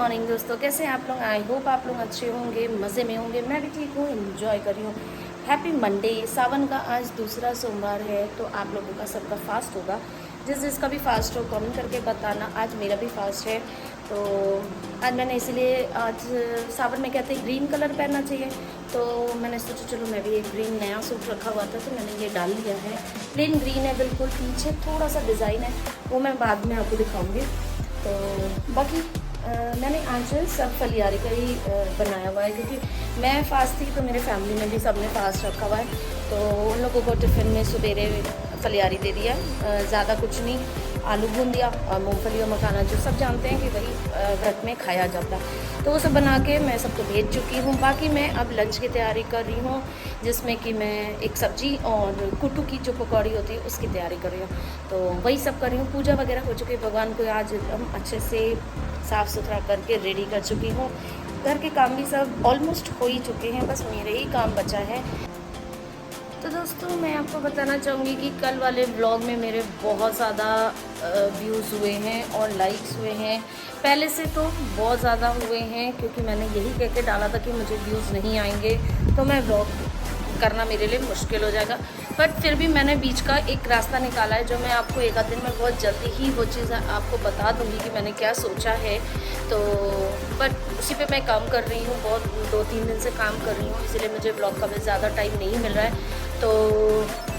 Morning दोस्तों, कैसे हैं आप लोग। आई होप आप लोग अच्छे होंगे, मज़े में होंगे। मैं भी ठीक हूँ, एंजॉय कर रही हूँ। Happy Monday. सावन का आज दूसरा सोमवार है, तो आप लोगों का सबका फास्ट होगा। जिस जिसका भी फास्ट हो कमेंट करके बताना। आज मेरा भी फास्ट है, तो आज मैंने इसीलिए आज सावन में कहते हैं ग्रीन कलर पहनना चाहिए, तो मैंने सोचा चलो मैं भी एक ग्रीन नया सूट रखा हुआ था तो मैंने ये डाल लिया है। प्लेन ग्रीन है बिल्कुल, पीछे थोड़ा सा डिज़ाइन है, वो मैं बाद में आपको दिखाऊंगी। तो बाकी मैंने आज सब फलियारी का ही बनाया हुआ है, क्योंकि मैं फास्ट थी तो मेरे फैमिली में भी सब ने फास्ट रखा हुआ है। तो उन लोगों को टिफ़िन में सवेरे फलियारी दे दिया, ज़्यादा कुछ नहीं। आलू भून दिया और मूंगफली और मखाना, जो सब जानते हैं कि वही व्रत में खाया जाता है, तो वो सब बना के मैं सबको भेज चुकी हूँ। बाकी मैं अब लंच की तैयारी कर रही हूँ, जिसमें कि मैं एक सब्जी और कुट्टू की जो पकौड़ी होती है उसकी तैयारी कर रही हूँ। तो वही सब कर रही हूँ। पूजा वगैरह हो चुकी है, भगवान को आज हम अच्छे से साफ़ सुथरा करके रेडी कर चुकी हूँ। घर के काम भी सब ऑलमोस्ट हो ही चुके हैं, बस मेरे ही काम बचा है। तो दोस्तों मैं आपको बताना चाहूँगी कि कल वाले व्लॉग में मेरे बहुत ज़्यादा व्यूज़ हुए हैं और लाइक्स हुए हैं। पहले से तो बहुत ज़्यादा हुए हैं, क्योंकि मैंने यही कह के डाला था कि मुझे व्यूज़ नहीं आएंगे तो मैं व्लॉग करना मेरे लिए मुश्किल हो जाएगा। बट फिर भी मैंने बीच का एक रास्ता निकाला है, जो मैं आपको एक आध दिन में बहुत जल्दी ही वो चीज़ आपको बता दूंगी कि मैंने क्या सोचा है। तो बट उसी पे मैं काम कर रही हूँ, बहुत 2-3 दिन से काम कर रही हूँ, इसीलिए मुझे ब्लॉग का भी ज़्यादा टाइम नहीं मिल रहा है। तो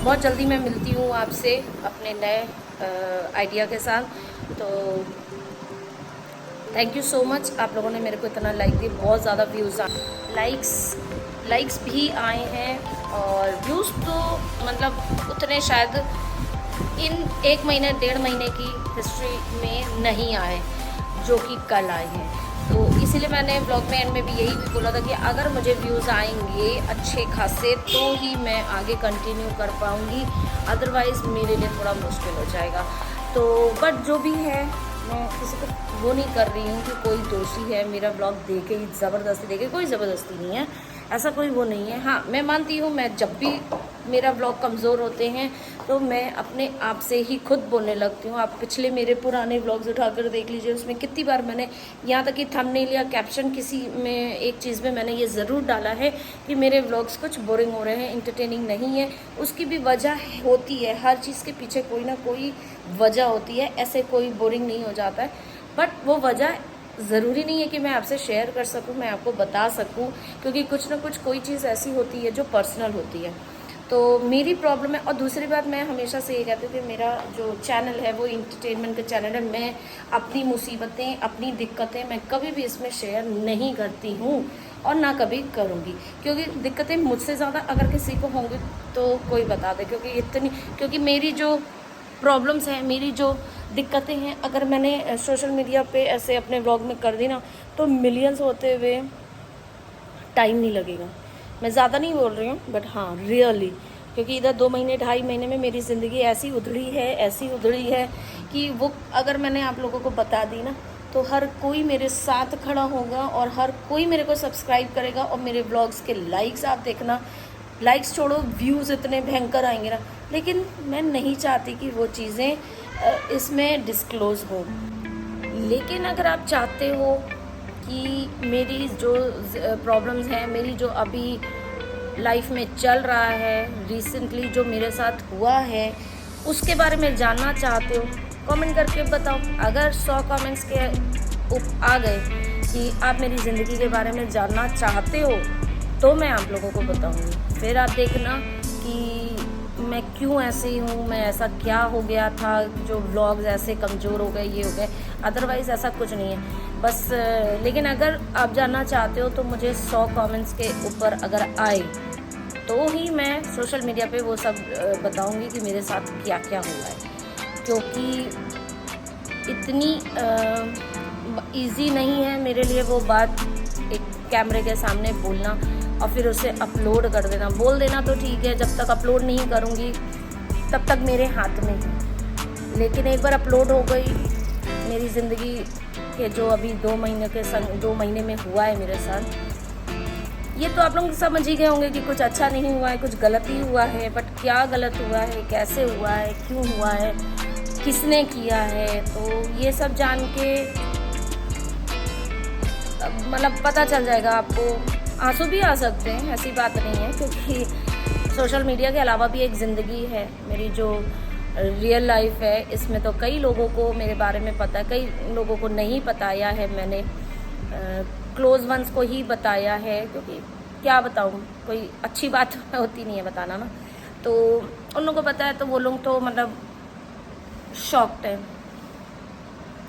बहुत जल्दी मैं मिलती हूँ आपसे अपने नए आइडिया के साथ। तो थैंक यू सो मच, आप लोगों ने मेरे को इतना लाइक दिए, बहुत ज़्यादा व्यूज़ लाइक्स भी आए हैं, और व्यूज़ तो मतलब उतने शायद इन 1 महीने 1.5 महीने की हिस्ट्री में नहीं आए जो कि कल आए हैं। तो इसीलिए मैंने ब्लॉग में एंड में भी यही भी बोला था कि अगर मुझे व्यूज़ आएंगे अच्छे खासे तो ही मैं आगे कंटिन्यू कर पाऊँगी, अदरवाइज़ मेरे लिए थोड़ा मुश्किल हो जाएगा। तो बट जो भी है, मैं किसी को वो नहीं कर रही हूँ कि कोई दोषी है मेरा ब्लॉग देखे ही ज़बरदस्ती देखे, कोई ज़बरदस्ती नहीं है, ऐसा कोई वो नहीं है। हाँ, मैं मानती हूँ मैं जब भी मेरा ब्लॉग कमज़ोर होते हैं तो मैं अपने आप से ही खुद बोलने लगती हूँ। आप पिछले मेरे पुराने व्लॉग्स उठाकर देख लीजिए, उसमें कितनी बार मैंने यहाँ तक कि थंबनेल या कैप्शन किसी में एक चीज़ में मैंने ये ज़रूर डाला है कि मेरे व्लॉग्स कुछ बोरिंग हो रहे हैं, इंटरटेनिंग नहीं है। उसकी भी वजह होती है, हर चीज़ के पीछे कोई ना कोई वजह होती है, ऐसे कोई बोरिंग नहीं हो जाता है। बट वो वजह ज़रूरी नहीं है कि मैं आपसे शेयर कर सकूं, मैं आपको बता सकूं, क्योंकि कुछ ना कुछ कोई चीज़ ऐसी होती है जो पर्सनल होती है। तो मेरी प्रॉब्लम है। और दूसरी बात, मैं हमेशा से ये कहती हूँ कि मेरा जो चैनल है वो इंटरटेनमेंट का चैनल है। मैं अपनी मुसीबतें, अपनी दिक्कतें मैं कभी भी इसमें शेयर नहीं करती हूँ और ना कभी करूँगी, क्योंकि दिक्कतें मुझसे ज़्यादा अगर किसी को होंगी तो कोई बता दे, क्योंकि मेरी जो प्रॉब्लम्स हैं, मेरी जो दिक्कतें हैं, अगर मैंने सोशल मीडिया पे ऐसे अपने व्लॉग में कर दी ना तो मिलियंस होते हुए टाइम नहीं लगेगा। मैं ज़्यादा नहीं बोल रही हूँ, बट हाँ रियली, क्योंकि इधर 2 महीने 2.5 महीने में मेरी ज़िंदगी ऐसी उधड़ी है कि वो अगर मैंने आप लोगों को बता दी ना तो हर कोई मेरे साथ खड़ा होगा और हर कोई मेरे को सब्सक्राइब करेगा, और मेरे व्लॉग्स के लाइक्स आप देखना, लाइक्स छोड़ो व्यूज़ इतने भयंकर आएंगे ना। लेकिन मैं नहीं चाहती कि वो चीज़ें इसमें डिस्क्लोज़ हो। लेकिन अगर आप चाहते हो कि मेरी जो प्रॉब्लम्स हैं, मेरी जो अभी लाइफ में चल रहा है, रिसेंटली जो मेरे साथ हुआ है, उसके बारे में जानना चाहते हो, कमेंट करके बताओ। अगर 100 कमेंट्स के आ गए कि आप मेरी ज़िंदगी के बारे में जानना चाहते हो तो मैं आप लोगों को बताऊंगी। फिर आप देखना कि मैं क्यों ऐसी हूँ, मैं ऐसा क्या हो गया था जो व्लॉग्स ऐसे कमज़ोर हो गए, ये हो गए। अदरवाइज़ ऐसा कुछ नहीं है बस। लेकिन अगर आप जानना चाहते हो तो मुझे 100 कमेंट्स के ऊपर अगर आए तो ही मैं सोशल मीडिया पे वो सब बताऊंगी कि मेरे साथ क्या क्या हुआ है, क्योंकि इतनी ईजी नहीं है मेरे लिए वो बात एक कैमरे के सामने बोलना और फिर उसे अपलोड कर देना। बोल देना तो ठीक है, जब तक अपलोड नहीं करूँगी तब तक मेरे हाथ में है। लेकिन एक बार अपलोड हो गई, मेरी ज़िंदगी के जो अभी 2 महीने में हुआ है मेरे साथ, ये तो आप लोग समझ ही गए होंगे कि कुछ अच्छा नहीं हुआ है, कुछ गलत ही हुआ है। बट क्या गलत हुआ है, कैसे हुआ है, क्यों हुआ है, किसने किया है, तो ये सब जान के मतलब पता चल जाएगा आपको। आंसू भी आ सकते हैं, ऐसी बात नहीं है, क्योंकि सोशल मीडिया के अलावा भी एक ज़िंदगी है। मेरी जो रियल लाइफ है, इसमें तो कई लोगों को मेरे बारे में पता है, कई लोगों को नहीं बताया है मैंने। क्लोज वंस को ही बताया है, क्योंकि क्या बताऊँ, कोई अच्छी बात होती नहीं है बताना ना। तो उन लोगों को पता है, तो वो लोग तो मतलब शॉक्ड है,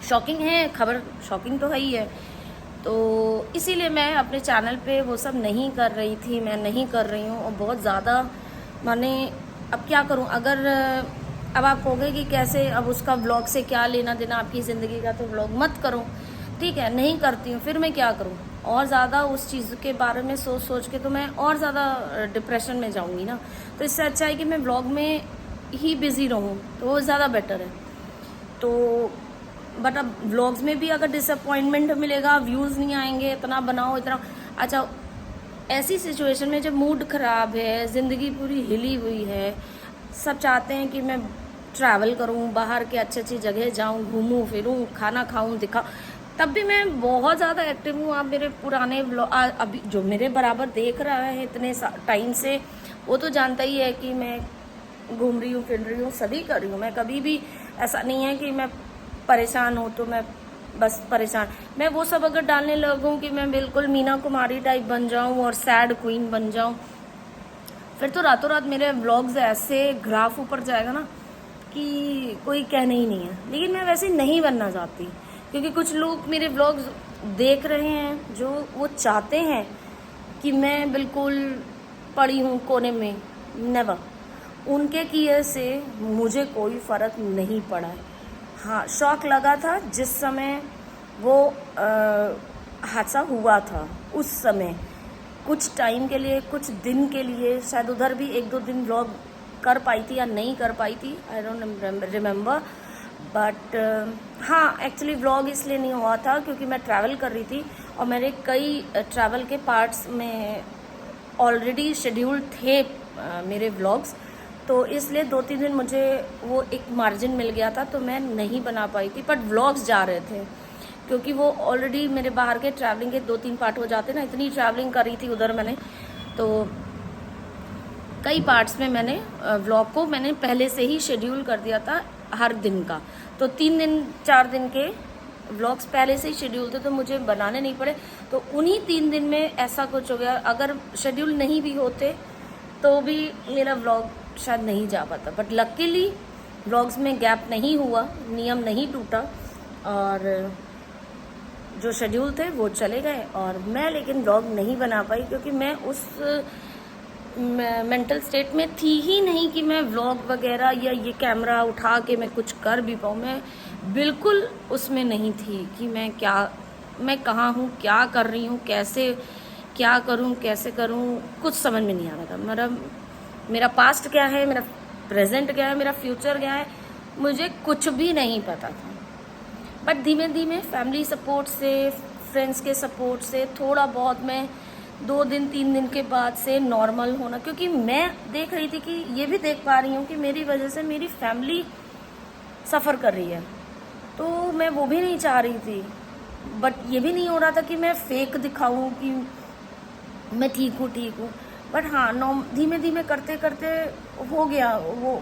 शॉकिंग है खबर, शॉकिंग तो है ही है। तो इसीलिए मैं अपने चैनल पे वो सब नहीं कर रही थी, मैं नहीं कर रही हूँ। और बहुत ज़्यादा माने अब क्या करूँ, अगर अब आप कहोगे कि कैसे, अब उसका व्लॉग से क्या लेना देना आपकी ज़िंदगी का, तो व्लॉग मत करो, ठीक है, नहीं करती हूँ, फिर मैं क्या करूँ। और ज़्यादा उस चीज़ के बारे में सोच सोच के तो मैं और ज़्यादा डिप्रेशन में जाऊँगी ना। तो इससे अच्छा है कि मैं व्लॉग में ही बिज़ी रहूँ, तो वो ज़्यादा बेटर है। तो बट अब व्लॉग्स में भी अगर डिसअपॉइंटमेंट मिलेगा, व्यूज़ नहीं आएंगे, इतना बनाओ इतना अच्छा। ऐसी सिचुएशन में जब मूड ख़राब है, ज़िंदगी पूरी हिली हुई है, सब चाहते हैं कि मैं ट्रैवल करूं, बाहर के अच्छी अच्छी जगह जाऊं, घूमूं फिरूं, खाना खाऊं, दिखाऊं, तब भी मैं बहुत ज़्यादा एक्टिव हूँ। आप मेरे पुराने व्लॉग, अभी जो मेरे बराबर देख रहा है इतने टाइम से, वो तो जानता ही है कि मैं घूम रही हूँ, फिर रही हूँ, सभी कर रही हूँ। मैं कभी भी ऐसा नहीं है कि मैं परेशान हूँ तो मैं बस परेशान। मैं वो सब अगर डालने लगूँ कि मैं बिल्कुल मीना कुमारी टाइप बन जाऊँ और सैड क्वीन बन जाऊँ, फिर तो रातों रात मेरे व्लॉग्स ऐसे ग्राफ ऊपर जाएगा ना कि कोई कहने ही नहीं है। लेकिन मैं वैसे नहीं बनना चाहती, क्योंकि कुछ लोग मेरे व्लॉग्स देख रहे हैं जो वो चाहते हैं कि मैं बिल्कुल पड़ी हूँ कोने में। नेवर, उनके किए से मुझे कोई फ़र्क नहीं पड़ा है। हाँ, शौक लगा था जिस समय वो हादसा हुआ था, उस समय कुछ टाइम के लिए, कुछ दिन के लिए, शायद उधर भी 1-2 दिन व्लॉग कर पाई थी या नहीं कर पाई थी, आई डोंट रिमेम्बर। बट हाँ, एक्चुअली व्लॉग इसलिए नहीं हुआ था क्योंकि मैं ट्रैवल कर रही थी और मेरे कई ट्रैवल के पार्ट्स में ऑलरेडी शेड्यूल थे मेरे व्लॉग्स। तो इसलिए 2-3 दिन मुझे वो एक मार्जिन मिल गया था, तो मैं नहीं बना पाई थी। बट व्लॉग्स जा रहे थे क्योंकि वो ऑलरेडी मेरे बाहर के ट्रैवलिंग के 2-3 पार्ट हो जाते ना। इतनी ट्रैवलिंग करी थी उधर मैंने, तो कई पार्ट्स में मैंने व्लॉग को मैंने पहले से ही शेड्यूल कर दिया था हर दिन का। तो 3 दिन 4 दिन के व्लॉग्स पहले से ही शेड्यूल थे, तो मुझे बनाने नहीं पड़े। तो उन्हीं 3 दिन में ऐसा कुछ हो गया, अगर शेड्यूल नहीं भी होते तो भी मेरा व्लॉग शायद नहीं जा पाता। बट लकीली व्लॉग्स में गैप नहीं हुआ, नियम नहीं टूटा और जो शेड्यूल थे वो चले गए। और मैं लेकिन व्लॉग नहीं बना पाई क्योंकि मैं उस मेंटल स्टेट में थी ही नहीं कि मैं व्लॉग वगैरह या ये कैमरा उठा के मैं कुछ कर भी पाऊँ। मैं बिल्कुल उसमें नहीं थी कि मैं कहाँ हूँ, क्या कर रही हूँ, कैसे क्या करूँ, कैसे करूँ, कुछ समझ में नहीं आ रहा था। मेरा पास्ट क्या है, मेरा प्रेजेंट क्या है, मेरा फ्यूचर क्या है, मुझे कुछ भी नहीं पता था। बट धीमे धीमे फैमिली सपोर्ट से, फ्रेंड्स के सपोर्ट से थोड़ा बहुत मैं 2 दिन 3 दिन के बाद से नॉर्मल होना, क्योंकि मैं देख रही थी कि ये भी देख पा रही हूँ कि मेरी वजह से मेरी फैमिली सफ़र कर रही है, तो मैं वो भी नहीं चाह रही थी। बट ये भी नहीं हो रहा था कि मैं फेक दिखाऊं कि मैं ठीक हूँ। बट हाँ, धीमे धीमे करते करते हो गया वो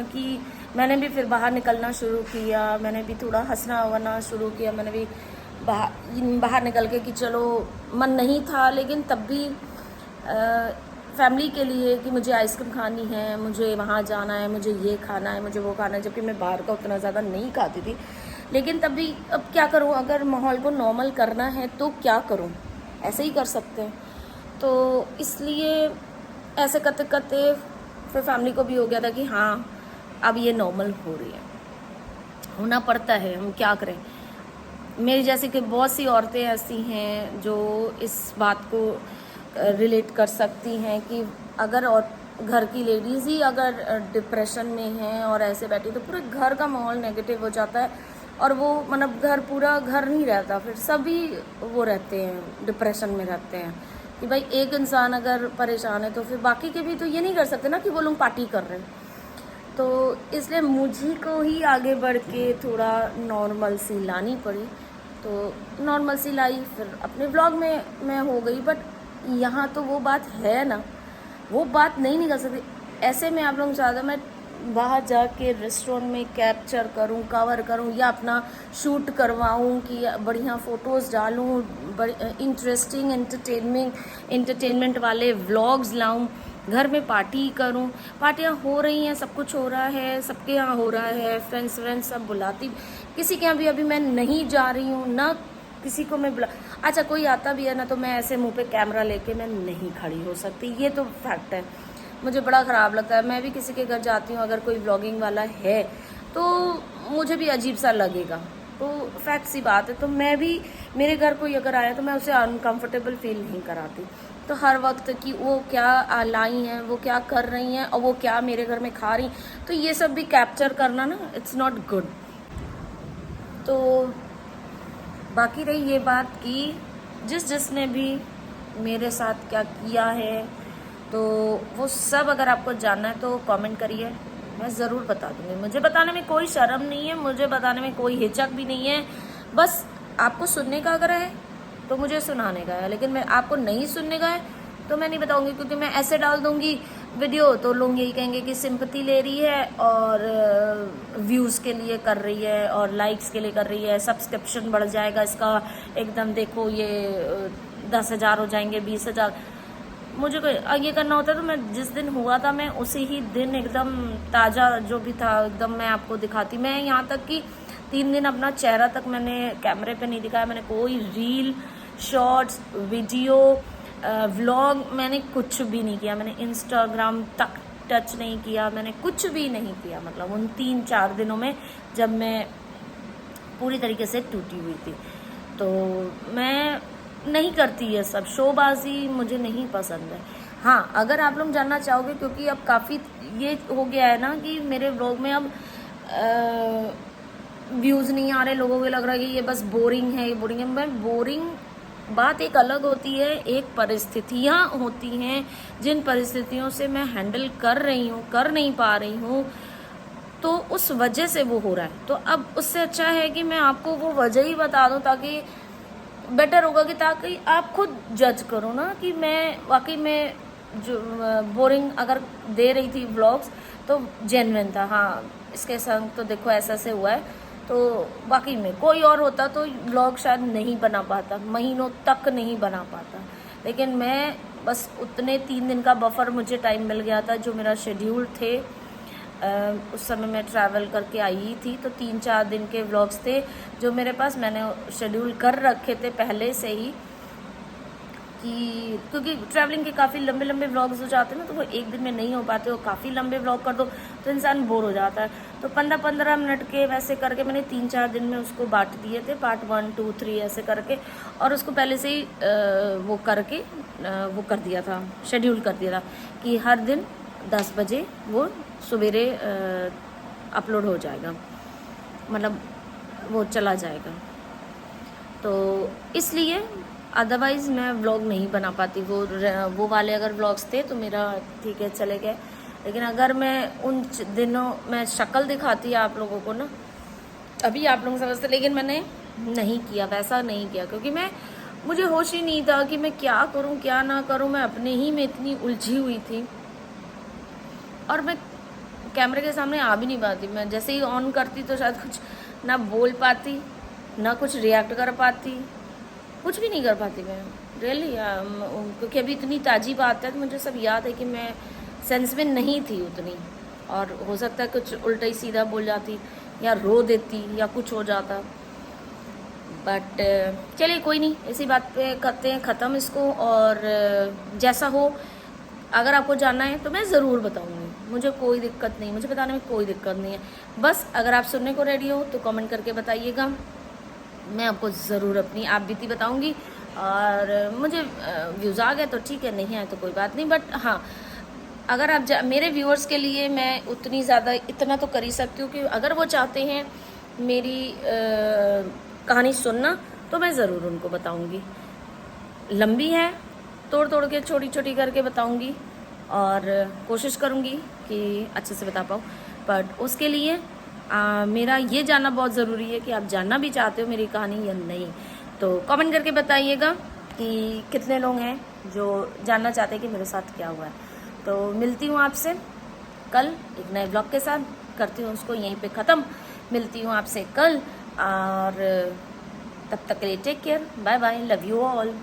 कि मैंने भी फिर बाहर निकलना शुरू किया, मैंने भी थोड़ा हंसना वना शुरू किया, मैंने भी बाहर निकल के कि चलो, मन नहीं था लेकिन तब भी फैमिली के लिए कि मुझे आइसक्रीम खानी है, मुझे वहाँ जाना है, मुझे ये खाना है, मुझे वो खाना है, जबकि मैं बाहर का उतना ज़्यादा नहीं खाती थी। लेकिन तब भी अब क्या करूँ, अगर माहौल को नॉर्मल करना है तो क्या करूँ, ऐसे ही कर सकते हैं। तो इसलिए ऐसे करते करते फिर फैमिली को भी हो गया था कि हाँ, अब ये नॉर्मल हो रही है, होना पड़ता है, हम क्या करें। मेरी जैसी कि बहुत सी औरतें ऐसी हैं जो इस बात को रिलेट कर सकती हैं कि अगर और घर की लेडीज़ ही अगर डिप्रेशन में हैं और ऐसे बैठी, तो पूरे घर का माहौल नेगेटिव हो जाता है और वो मतलब पूरा घर नहीं रहता, फिर सभी वो रहते हैं, डिप्रेशन में रहते हैं कि भाई एक इंसान अगर परेशान है तो फिर बाकी के भी तो ये नहीं कर सकते ना कि वो लोग पार्टी कर रहे हैं। तो इसलिए मुझे को ही आगे बढ़ के थोड़ा नॉर्मल सी लानी पड़ी। तो नॉर्मल सी लाई, फिर अपने व्लॉग में मैं हो गई। बट यहाँ तो वो बात है ना, वो बात नहीं निकल सकती। ऐसे में आप लोग चाहते मैं बाहर जाके रेस्टोरेंट में कैप्चर करूं, कवर करूं, या अपना शूट करवाऊं कि बढ़िया फ़ोटोज़ डालूं, इंटरेस्टिंग एंटरटेनमेंट वाले व्लॉग्स लाऊं, घर में पार्टी करूं। पार्टियां हो रही हैं, सब कुछ हो रहा है, सबके यहाँ हो रहा है, फ्रेंड्स सब बुलाती। किसी के यहाँ भी अभी मैं नहीं जा रही हूँ ना, किसी को मैं बुला, अच्छा कोई आता भी है ना तो मैं ऐसे मुंह पे कैमरा लेके मैं नहीं खड़ी हो सकती, ये तो फैक्ट है। मुझे बड़ा ख़राब लगता है। मैं भी किसी के घर जाती हूँ, अगर कोई व्लॉगिंग वाला है तो मुझे भी अजीब सा लगेगा, तो फैक्ट सी बात है। तो मैं भी, मेरे घर कोई अगर आया तो मैं उसे अनकंफर्टेबल फील नहीं कराती। तो हर वक्त कि वो क्या लाई हैं, वो क्या कर रही हैं, और वो क्या मेरे घर में खा रही, तो ये सब भी कैप्चर करना ना, इट्स नॉट गुड। तो बाकी रही ये बात कि जिसने भी मेरे साथ क्या किया है, तो वो सब अगर आपको जानना है तो कमेंट करिए, मैं ज़रूर बता दूँगी। मुझे बताने में कोई शर्म नहीं है, मुझे बताने में कोई हिचक भी नहीं है। बस आपको सुनने का अगर है तो मुझे सुनाने का है, लेकिन मैं आपको नहीं सुनने का है तो मैं नहीं बताऊँगी, क्योंकि मैं ऐसे डाल दूँगी वीडियो तो लोग यही कहेंगे कि सिंपैथी ले रही है और व्यूज़ के लिए कर रही है और लाइक्स के लिए कर रही है, सब्सक्रिप्शन बढ़ जाएगा इसका, एकदम देखो ये 10,000 हो जाएंगे, 20,000। मुझे ये करना होता है तो मैं जिस दिन हुआ था मैं उसी ही दिन एकदम ताज़ा जो भी था एकदम मैं आपको दिखाती। मैं यहाँ तक कि 3 दिन अपना चेहरा तक मैंने कैमरे पे नहीं दिखाया। मैंने कोई रील, शॉर्ट्स, वीडियो, व्लॉग मैंने कुछ भी नहीं किया। मैंने इंस्टाग्राम तक टच नहीं किया, मैंने कुछ भी नहीं किया। मतलब उन 3-4 दिनों में जब मैं पूरी तरीके से टूटी हुई थी, तो मैं नहीं करती ये सब शोबाजी, मुझे नहीं पसंद है। हाँ, अगर आप लोग जानना चाहोगे, क्योंकि अब काफ़ी ये हो गया है ना कि मेरे व्लॉग में अब व्यूज़ नहीं आ रहे, लोगों को लग रहा है कि ये बस बोरिंग है, ये बोरिंग है। मैं बोरिंग बात एक अलग होती है, एक परिस्थितियाँ होती हैं जिन परिस्थितियों से मैं हैंडल कर रही हूँ, कर नहीं पा रही हूँ, तो उस वजह से वो हो रहा है। तो अब उससे अच्छा है कि मैं आपको वो वजह ही बता दूँ, ताकि बेटर होगा कि ताकि आप खुद जज करो ना कि मैं वाकई में जो बोरिंग अगर दे रही थी व्लॉग्स तो जेन्युइन था। हाँ, इसके संग तो देखो ऐसा से हुआ है, तो वाकई में कोई और होता तो व्लॉग शायद नहीं बना पाता, महीनों तक नहीं बना पाता। लेकिन मैं बस उतने 3 दिन का बफर मुझे टाइम मिल गया था जो मेरा शेड्यूल थे। उस समय मैं ट्रैवल करके आई थी, तो 3-4 दिन के व्लॉग्स थे जो मेरे पास, मैंने शेड्यूल कर रखे थे पहले से ही, कि क्योंकि ट्रैवलिंग के काफ़ी लंबे लंबे व्लॉग्स हो जाते हैं ना, तो वो एक दिन में नहीं हो पाते, वो काफ़ी लंबे व्लॉग कर दो तो इंसान बोर हो जाता है। तो 15-15 मिनट के वैसे करके मैंने 3-4 दिन में उसको बांट दिए थे, पार्ट 1, 2, 3 ऐसे करके, और उसको पहले से ही वो करके वो कर दिया था, शेड्यूल कर दिया था कि हर दिन 10 बजे वो सवेरे अपलोड हो जाएगा, मतलब वो चला जाएगा। तो इसलिए अदरवाइज़ मैं व्लॉग नहीं बना पाती। वो वाले अगर व्लॉग्स थे तो मेरा ठीक है चले गए, लेकिन अगर मैं उन दिनों मैं शक्ल दिखाती आप लोगों को ना, अभी आप लोग समझते, लेकिन मैंने नहीं किया, वैसा नहीं किया, क्योंकि मुझे होश ही नहीं था कि मैं क्या करूं क्या ना करूं। मैं अपने ही में इतनी उलझी हुई थी और मैं कैमरे के सामने आ भी नहीं पाती। मैं जैसे ही ऑन करती तो शायद कुछ ना बोल पाती, ना कुछ रिएक्ट कर पाती, कुछ भी नहीं कर पाती मैं रियली। क्योंकि अभी इतनी ताज़ी बात है तो मुझे सब याद है कि मैं सेंस में नहीं थी उतनी, और हो सकता है कुछ उल्टा ही सीधा बोल जाती या रो देती या कुछ हो जाता। बट चलिए कोई नहीं, इसी बात पे करते हैं ख़त्म इसको। और जैसा हो, अगर आपको जानना है तो मैं ज़रूर बताऊंगी, मुझे कोई दिक्कत नहीं, मुझे बताने में कोई दिक्कत नहीं है। बस अगर आप सुनने को रेडी हो तो कमेंट करके बताइएगा, मैं आपको ज़रूर अपनी आप बीती बताऊंगी। और मुझे व्यूज़ आ गए तो ठीक है, नहीं आए तो कोई बात नहीं। बट हाँ, अगर आप मेरे व्यूअर्स के लिए मैं उतनी ज़्यादा इतना तो कर ही सकती हूँ कि अगर वो चाहते हैं मेरी कहानी सुनना तो मैं ज़रूर उनको बताऊँगी। लंबी है, तोड़ तोड़ के छोटी छोटी करके बताऊँगी और कोशिश करूँगी कि अच्छे से बता पाऊँ। बट उसके लिए मेरा ये जानना बहुत ज़रूरी है कि आप जानना भी चाहते हो मेरी कहानी या नहीं। तो कमेंट करके बताइएगा कि कितने लोग हैं जो जानना चाहते हैं कि मेरे साथ क्या हुआ है। तो मिलती हूँ आपसे कल एक नए ब्लॉग के साथ, करती हूँ उसको यहीं पे ख़त्म। मिलती हूँ आपसे कल, और तब तक के लिए take care, bye bye, love you all.